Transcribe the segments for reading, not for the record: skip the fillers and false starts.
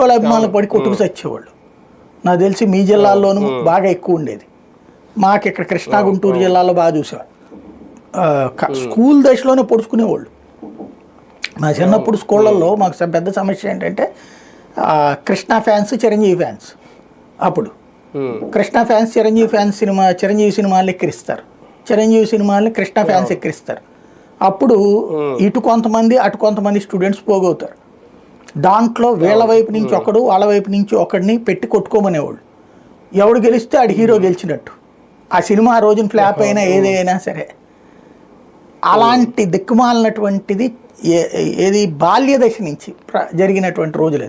హీరోల అభిమానులు పడి కొట్టుకు చచ్చేవాళ్ళు. నాకు తెలిసి మీ జిల్లాల్లోనూ బాగా ఎక్కువ ఉండేది. మాకు ఇక్కడ కృష్ణా గుంటూరు జిల్లాలో బాగా చూసాం. స్కూల్ దశలోనే పొడుచుకునేవాళ్ళు. మా చిన్నప్పుడు స్కూళ్ళల్లో మాకు పెద్ద సమస్య ఏంటంటే కృష్ణా ఫ్యాన్స్, చిరంజీవి ఫ్యాన్స్. అప్పుడు కృష్ణా ఫ్యాన్స్ చిరంజీవి సినిమాలు ఎక్కిరిస్తారు, చిరంజీవి సినిమాలని కృష్ణా ఫ్యాన్స్ ఎక్కిరిస్తారు. అప్పుడు ఇటు కొంతమంది అటు కొంతమంది స్టూడెంట్స్ పోగవుతారు. దాంట్లో వీళ్ళ వైపు నుంచి ఒకడు వాళ్ళ వైపు నుంచి ఒకడిని పెట్టి కొట్టుకోమనేవాళ్ళు. ఎవడు గెలిస్తే ఆడు హీరో గెలిచినట్టు. ఆ సినిమా ఆ రోజున ఫ్లాప్ అయినా ఏదైనా సరే. అలాంటి దిక్కుమాలినటువంటిది ఏది బాల్య దశ నుంచి జరిగినటువంటి రోజులు.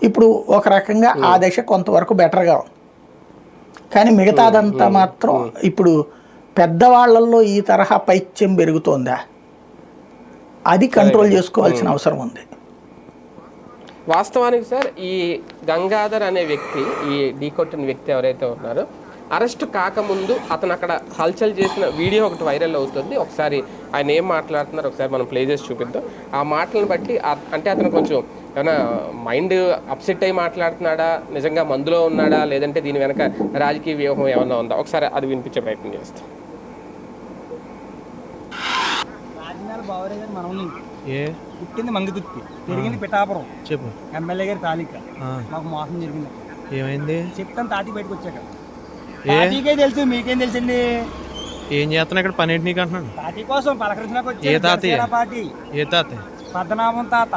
ఇప్పుడు ఒక రకంగా ఆ దశ కొంతవరకు బెటర్గా ఉంది. కానీ మిగతాదంతా మాత్రం ఇప్పుడు పెద్దవాళ్లలో ఈ తరహా పైత్యం పెరుగుతోందా, అది కంట్రోల్ చేసుకోవాల్సిన అవసరం ఉంది. వాస్తవానికి సార్, ఈ గంగాధర్ అనే వ్యక్తి, ఈ ఢీకొట్టిన వ్యక్తి ఎవరైతే ఉన్నారో, అరెస్ట్ కాకముందు అతను అక్కడ హల్చల్ చేసిన వీడియో ఒకటి వైరల్ అవుతుంది. ఒకసారి ఆయన ఏం మాట్లాడుతున్నారు ఒకసారి మనం ప్లే చేసి చూపిద్దాం. ఆ మాటలను బట్టి అంటే అతను కొంచెం ఏమైనా మైండ్ అప్సెట్ అయ్యి మాట్లాడుతున్నాడా, నిజంగా మందులో ఉన్నాడా, లేదంటే దీని వెనక రాజకీయ వ్యూహం ఏమన్నా ఉందా, ఒకసారి అది వినిపించే ప్రయత్నం చేస్తాం. పుట్టింది మంగతుర్తి, తిరిగింది పిఠాపురం. చెప్పు. ఎమ్మెల్యే గారి తాలిక మాకు మోసం జరిగింది. ఏమైంది చెప్తాను తాటి బయటకు వచ్చాక. తాటికే తెలుసు, మీకేం తెలుసండి? ఏం చేస్తున్నా ఇక్కడ పని ఏంటి నీకు అంటున్నాను. తాటి కోసం పలకరించడానికి వచ్చి. ఏ తాత? పార్టీ. ఏ తాత? పద్మనాభం తాత.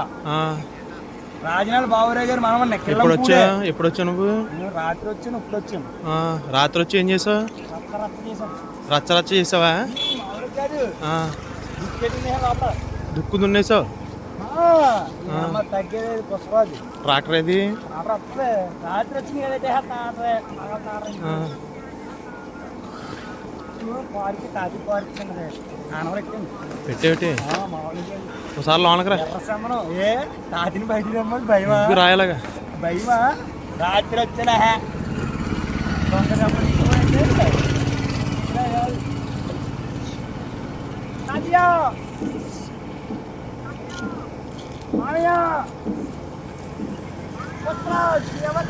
రాజనాల బాబురావు గారు మనం ఎప్పుడు వచ్చా నువ్వు? రాత్రి వచ్చాను, ఇప్పుడు వచ్చాను. రాత్రి వచ్చి ఏం చేసావు? రచ్చ చేసావా? దుక్కు దున్నేసావు? ట్రాక్టర్ ఏది? రాత్రి వచ్చింది. పెట్టేటి ఒకసారి లోనకరా. తాతిని బయటికి రమ్మని భయమా? రాయలాగా భయమా? రాత్రి వచ్చానా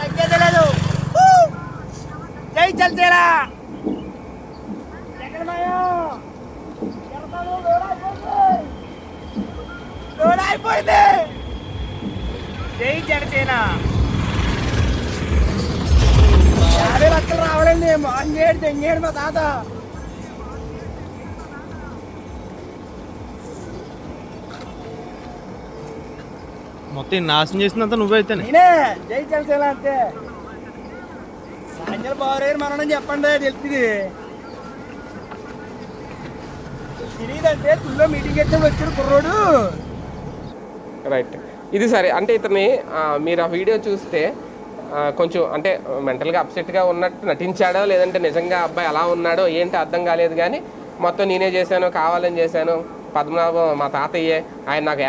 తగ్గేదే లేదు. జై చల్చేరా అయిపోయింది. జై జనసేన. 50 లక్షలు రావాలండి. అంగేడు తెంగేడు మా తాత. మొత్తం నాశనం చేసినంత నువ్వైతే. నేనే జై జనసేన అంటే అంజల్ బాబు మనం చెప్పండి, తెలుస్తుంది. తెలియదంటే తుల్లో మీటింగ్ అయితే వచ్చాడు కుర్రోడు. రైట్, ఇది సరే. అంటే ఇతన్ని మీరు ఆ వీడియో చూస్తే కొంచెం అంటే మెంటల్గా అప్సెట్గా ఉన్నట్టు నటించాడో, లేదంటే నిజంగా అబ్బాయి అలా ఉన్నాడో ఏంటి అర్థం కాలేదు. కానీ మొత్తం నేనే చేశాను, కావాలని చేశాను, పద్మనాభం మా తాతయ్యే, ఆయన నాకు